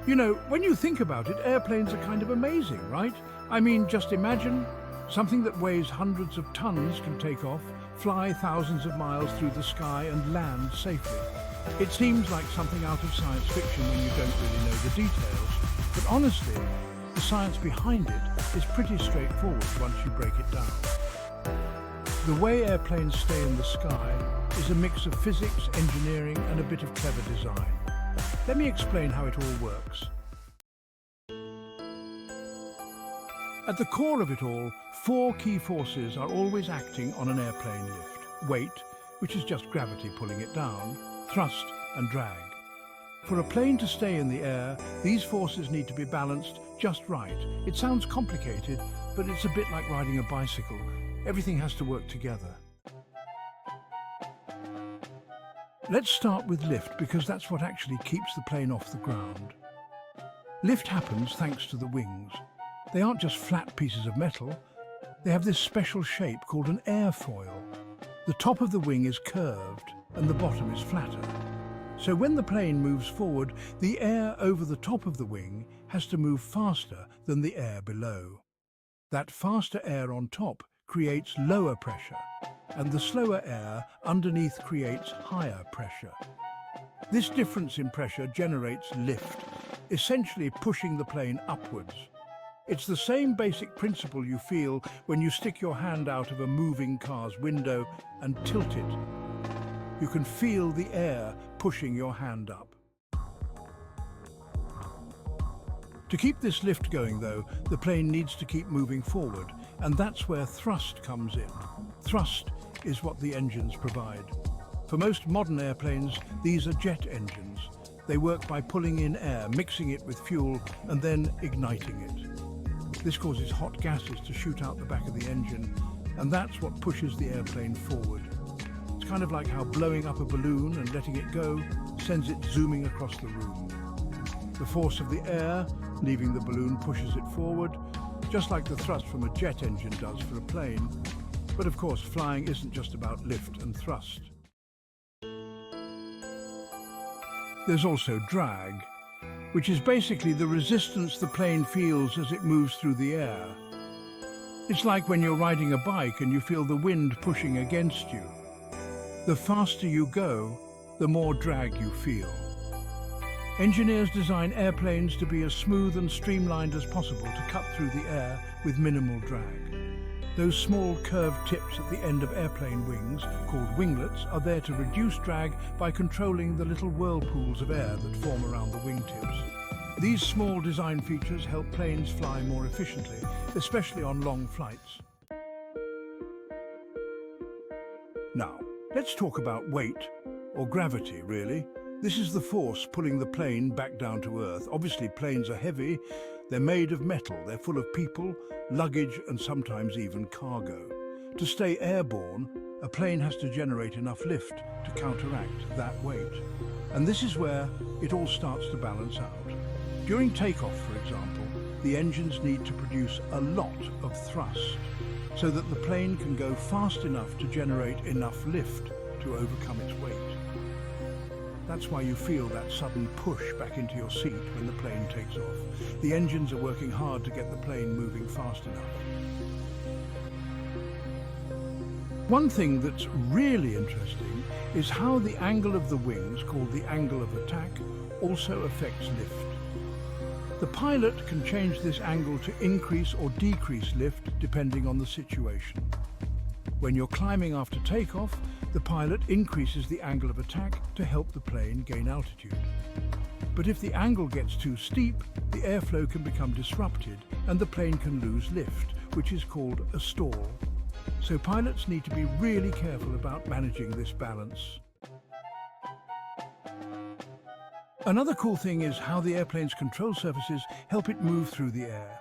You know, when you think about it, airplanes are kind of amazing, right? I mean, just imagine something that weighs hundreds of tons can take off, fly thousands of miles through the sky and land safely. It seems like something out of science fiction when you don't really know the details, but honestly, the science behind it is pretty straightforward once you break it down. The way airplanes stay in the sky is a mix of physics, engineering, and a bit of clever design. Let me explain how it all works. At the core of it all, four key forces are always acting on an airplane lift. Weight, which is just gravity pulling it down, thrust and drag. For a plane to stay in the air, these forces need to be balanced just right. It sounds complicated, but it's a bit like riding a bicycle. Everything has to work together. Let's start with lift, because that's what actually keeps the plane off the ground. Lift happens thanks to the wings. They aren't just flat pieces of metal. They have this special shape called an airfoil. The top of the wing is curved and the bottom is flatter. So when the plane moves forward, the air over the top of the wing has to move faster than the air below. That faster air on top creates lower pressure, and the slower air underneath creates higher pressure. This difference in pressure generates lift, essentially pushing the plane upwards. It's the same basic principle you feel when you stick your hand out of a moving car's window and tilt it. You can feel the air pushing your hand up. To keep this lift going, though, the plane needs to keep moving forward, and that's where thrust comes in. Thrust is what the engines provide. For most modern airplanes, these are jet engines. They work by pulling in air, mixing it with fuel, and then igniting it. This causes hot gases to shoot out the back of the engine, and that's what pushes the airplane forward. It's kind of like how blowing up a balloon and letting it go sends it zooming across the room. The force of the air leaving the balloon pushes it forward, just like the thrust from a jet engine does for a plane. But of course, flying isn't just about lift and thrust. There's also drag, which is basically the resistance the plane feels as it moves through the air. It's like when you're riding a bike and you feel the wind pushing against you. The faster you go, the more drag you feel. Engineers design airplanes to be as smooth and streamlined as possible to cut through the air with minimal drag. Those small curved tips at the end of airplane wings, called winglets, are there to reduce drag by controlling the little whirlpools of air that form around the wingtips. These small design features help planes fly more efficiently, especially on long flights. Now, let's talk about weight, or gravity, really. This is the force pulling the plane back down to Earth. Obviously, planes are heavy. They're made of metal. They're full of people, luggage, and sometimes even cargo. To stay airborne, a plane has to generate enough lift to counteract that weight. And this is where it all starts to balance out. During takeoff, for example, the engines need to produce a lot of thrust so that the plane can go fast enough to generate enough lift to overcome its weight. That's why you feel that sudden push back into your seat when the plane takes off. The engines are working hard to get the plane moving fast enough. One thing that's really interesting is how the angle of the wings, called the angle of attack, also affects lift. The pilot can change this angle to increase or decrease lift depending on the situation. When you're climbing after takeoff, the pilot increases the angle of attack to help the plane gain altitude. But if the angle gets too steep, the airflow can become disrupted and the plane can lose lift, which is called a stall. So pilots need to be really careful about managing this balance. Another cool thing is how the airplane's control surfaces help it move through the air.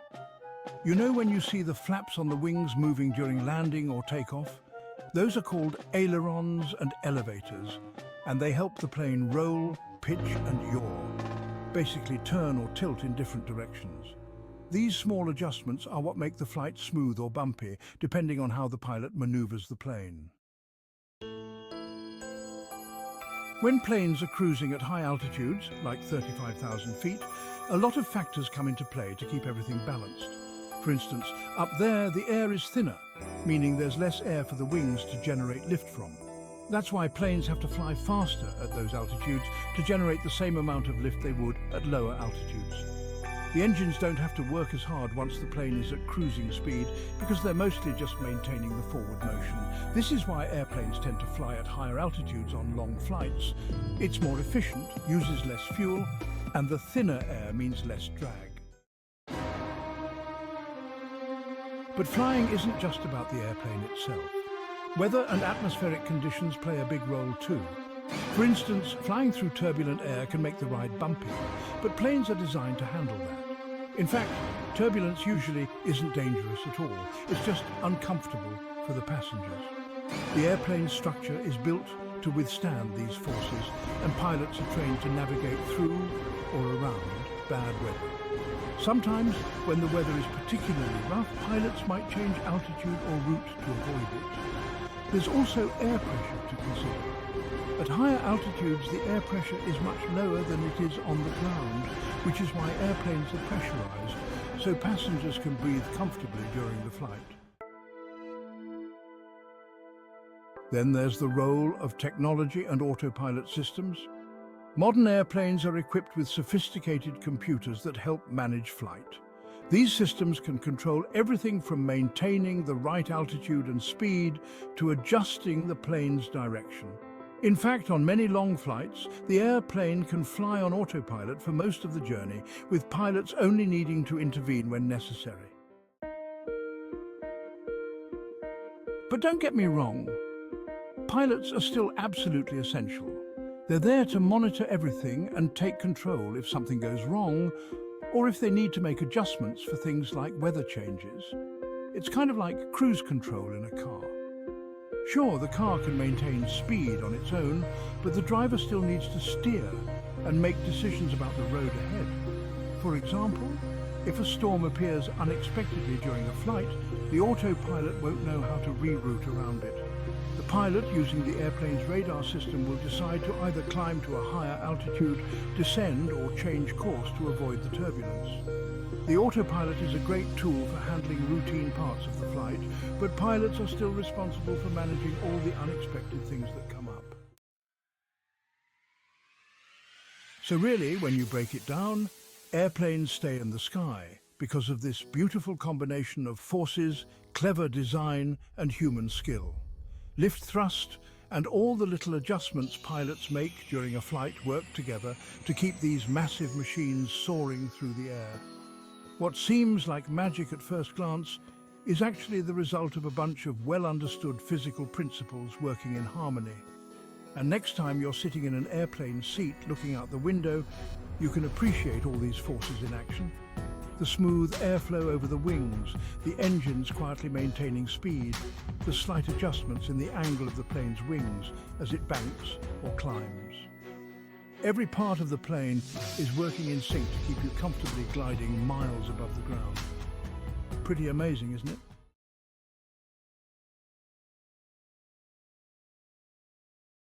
You know when you see the flaps on the wings moving during landing or takeoff? Those are called ailerons and elevators, and they help the plane roll, pitch and yaw, basically turn or tilt in different directions. These small adjustments are what make the flight smooth or bumpy, depending on how the pilot maneuvers the plane. When planes are cruising at high altitudes, like 35,000 feet, a lot of factors come into play to keep everything balanced. For instance, up there the air is thinner, meaning there's less air for the wings to generate lift from. That's why planes have to fly faster at those altitudes to generate the same amount of lift they would at lower altitudes. The engines don't have to work as hard once the plane is at cruising speed because they're mostly just maintaining the forward motion. This is why airplanes tend to fly at higher altitudes on long flights. It's more efficient, uses less fuel, and the thinner air means less drag. But flying isn't just about the airplane itself. Weather and atmospheric conditions play a big role too. For instance, flying through turbulent air can make the ride bumpy, but planes are designed to handle that. In fact, turbulence usually isn't dangerous at all. It's just uncomfortable for the passengers. The airplane's structure is built to withstand these forces, and pilots are trained to navigate through or around bad weather. Sometimes, when the weather is particularly rough, pilots might change altitude or route to avoid it. There's also air pressure to consider. At higher altitudes, the air pressure is much lower than it is on the ground, which is why airplanes are pressurized, so passengers can breathe comfortably during the flight. Then there's the role of technology and autopilot systems. Modern airplanes are equipped with sophisticated computers that help manage flight. These systems can control everything from maintaining the right altitude and speed to adjusting the plane's direction. In fact, on many long flights, the airplane can fly on autopilot for most of the journey, with pilots only needing to intervene when necessary. But don't get me wrong, pilots are still absolutely essential. They're there to monitor everything and take control if something goes wrong, or if they need to make adjustments for things like weather changes. It's kind of like cruise control in a car. Sure, the car can maintain speed on its own, but the driver still needs to steer and make decisions about the road ahead. For example, if a storm appears unexpectedly during a flight, the autopilot won't know how to reroute around it. The pilot, using the airplane's radar system, will decide to either climb to a higher altitude, descend, or change course to avoid the turbulence. The autopilot is a great tool for handling routine parts of the flight, but pilots are still responsible for managing all the unexpected things that come up. So really, when you break it down, airplanes stay in the sky because of this beautiful combination of forces, clever design, and human skill. Lift thrust and all the little adjustments pilots make during a flight work together to keep these massive machines soaring through the air. What seems like magic at first glance is actually the result of a bunch of well-understood physical principles working in harmony. And next time you're sitting in an airplane seat looking out the window, you can appreciate all these forces in action. The smooth airflow over the wings, the engines quietly maintaining speed, the slight adjustments in the angle of the plane's wings as it banks or climbs. Every part of the plane is working in sync to keep you comfortably gliding miles above the ground. Pretty amazing, isn't it?